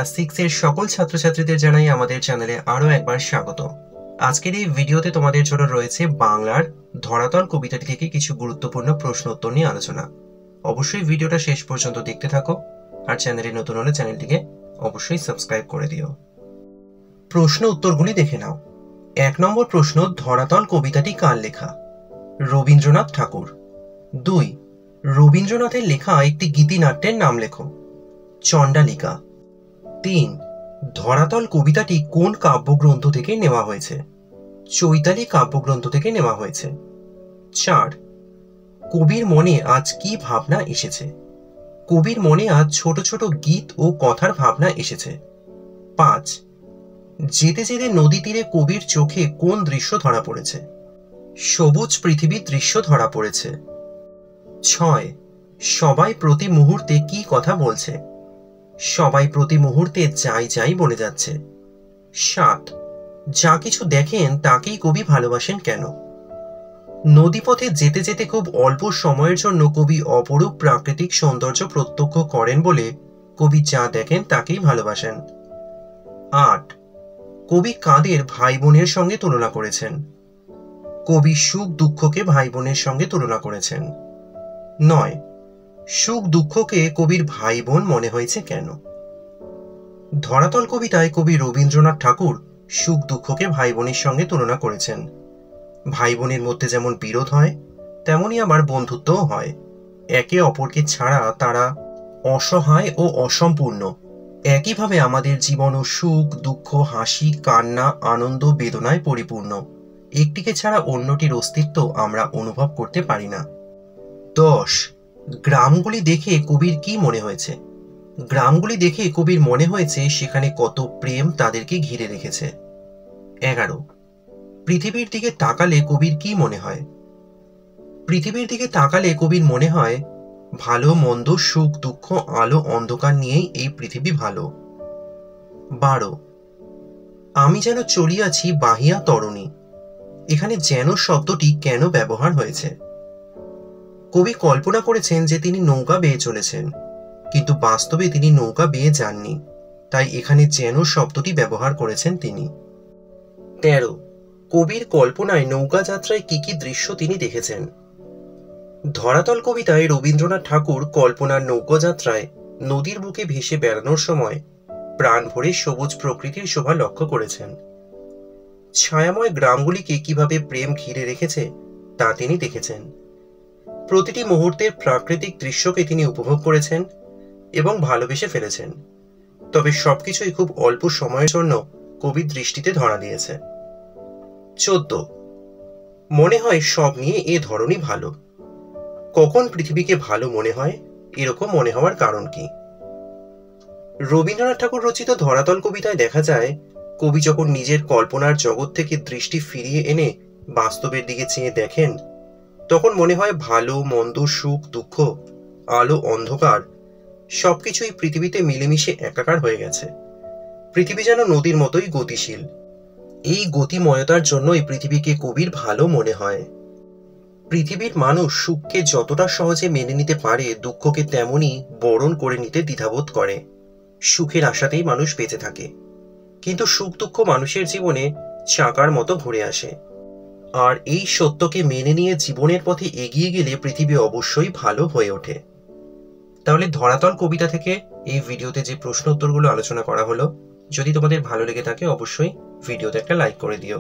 Class 6 এর সকল ছাত্রছাত্রীদের জানাই আমাদের চ্যানেলে আরো একবার স্বাগত। আজকের এই ভিডিওতে তোমাদের জন্য রয়েছে বাংলার ধরাতল কবিতাটি থেকে কিছু গুরুত্বপূর্ণ প্রশ্ন উত্তর নিয়ে আলোচনা। অবশ্যই ভিডিওটা শেষ পর্যন্ত দেখতে থাকো, আর চ্যানেলে নতুন হলে চ্যানেলটিকে অবশ্যই সাবস্ক্রাইব করে দিও। প্রশ্ন উত্তরগুলি দেখে নাও। 1 নম্বর প্রশ্ন, ধরাতল কবিতাটি কার লেখা? রবীন্দ্রনাথ ঠাকুর। 2, রবীন্দ্রনাথের লেখা একটি গীতিনাট্যের নাম লেখো। চণ্ডালিকা। 3, ধরাতল কবিতাটি কোন কাব্যগ্রন্থ থেকে নেওয়া হয়েছে? চৈতালি কাব্যগ্রন্থ থেকে নেওয়া হয়েছে। 4, কবির মনে আজ কি ভাবনা এসেছে? কবির মনে আজ ছোট ছোট গীত ও কথার ভাবনা এসেছে। 5, যেতে যেতে নদী তীরে কবির চোখে কোন দৃশ্য ধরা পড়েছে? সবুজ পৃথিবীর দৃশ্য ধরা পড়েছে। 6, সবাই প্রতি মুহূর্তে কি কথা বলছে? সবাই প্রতি মুহূর্তে যাই যাই বলে যাচ্ছে। 7, যা কিছু দেখেন তাকেই কবি ভালোবাসেন কেন? নদীপথে যেতে যেতে খুব অল্প সময়ের জন্য কবি অপরূপ প্রাকৃতিক সৌন্দর্য প্রত্যক্ষ করেন বলে কবি যা দেখেন তাকেই ভালোবাসেন। 8, কবি কাদের ভাই বোনের সঙ্গে তুলনা করেছেন? কবি সুখ দুঃখকে ভাই বোনের সঙ্গে তুলনা করেছেন। 9, সুখ দুঃখকে কবির ভাই বোন মনে হয়েছে কেন? ধরাতল কবিতায় কবি রবীন্দ্রনাথ ঠাকুর সুখ দুঃখকে ভাই বোনের সঙ্গে তুলনা করেছেন। ভাই বোনের মধ্যে যেমন বিরোধ হয়, তেমনি আবার বন্ধুত্বও হয়। একে অপরকে ছাড়া তারা অসহায় ও অসম্পূর্ণ। একইভাবে আমাদের জীবনও সুখ দুঃখ, হাসি কান্না, আনন্দ বেদনায় পরিপূর্ণ। একটিকে ছাড়া অন্যটির অস্তিত্ব আমরা অনুভব করতে পারি না। 10, গ্রামগুলি দেখে কবির কি মনে হয়েছে? গ্রামগুলি দেখে কবির মনে হয়েছে সেখানে কত প্রেম তাদেরকে ঘিরে রেখেছে। 11, পৃথিবীর দিকে তাকালে কবির কি মনে হয়? পৃথিবীর দিকে তাকালে কবির মনে হয় ভালো মন্দ, সুখ দুঃখ, আলো অন্ধকার নিয়েই এই পৃথিবী ভালো। 12, আমি যেন চলিয়াছি বাহিয়া তরণী। এখানে যেন শব্দটি কেন ব্যবহার হয়েছে? কবি কল্পনা করেছেন যে তিনি নৌকা বেয়ে চলেছেন, কিন্তু বাস্তবে তিনি নৌকা বেয়ে যাননি, তাই এখানে যেন শব্দটি ব্যবহার করেছেন তিনি। 13, কবির কল্পনায় নৌকা যাত্রায় কি কি দৃশ্য তিনি দেখেছেন? ধরাতল কবিতায় রবীন্দ্রনাথ ঠাকুর কল্পনার নৌকা যাত্রায় নদীর বুকে ভেসে বেড়ানোর সময় প্রাণ ভরে সবুজ প্রকৃতির শোভা লক্ষ্য করেছেন। ছায়াময় গ্রামগুলিকে কিভাবে প্রেম ঘিরে রেখেছে তা তিনি দেখেছেন। প্রতিটি মুহূর্তের প্রাকৃতিক দৃশ্যকে তিনি উপভোগ করেছেন এবং ভালোবেসে ফেলেছেন। তবে সবকিছুই খুব অল্প সময়ের জন্য কবির দৃষ্টিতে ধরা দিয়েছে। 14, মনে হয় সব নিয়ে এ ধরনই ভালো। কখন পৃথিবীকে ভালো মনে হয়? এরকম মনে হওয়ার কারণ কি? রবীন্দ্রনাথ ঠাকুর রচিত ধরাতল কবিতায় দেখা যায় কবি যখন নিজের কল্পনার জগৎ থেকে দৃষ্টি ফিরিয়ে এনে বাস্তবের দিকে চেয়ে দেখেন, তখন মনে হয় ভালো মন্দ, সুখ দুঃখ, আলো অন্ধকার সবকিছুই পৃথিবীতে মিলেমিশে একাকার হয়ে গেছে। পৃথিবী যেন নদীর মতোই গতিশীল। এই গতিময়তার জন্যই পৃথিবীকে কবির ভালো মনে হয়। পৃথিবীর মানুষ সুখকে যতটা সহজে মেনে নিতে পারে, দুঃখকে তেমনি বরণ করে নিতে দ্বিধাবোধ করে। সুখের আশাতেই মানুষ বেঁচে থাকে, কিন্তু সুখ দুঃখ মানুষের জীবনে চাকার মতো ঘুরে আসে। আর এই সত্যকে মেনে নিয়ে জীবনের পথে এগিয়ে গেলে পৃথিবী অবশ্যই ভালো হয়ে ওঠে। তাহলে ধরাতল কবিতা থেকে এই ভিডিওতে যে প্রশ্ন উত্তরগুলো আলোচনা করা হলো, যদি তোমাদের ভালো লেগে থাকে অবশ্যই ভিডিওতে একটা লাইক করে দিও।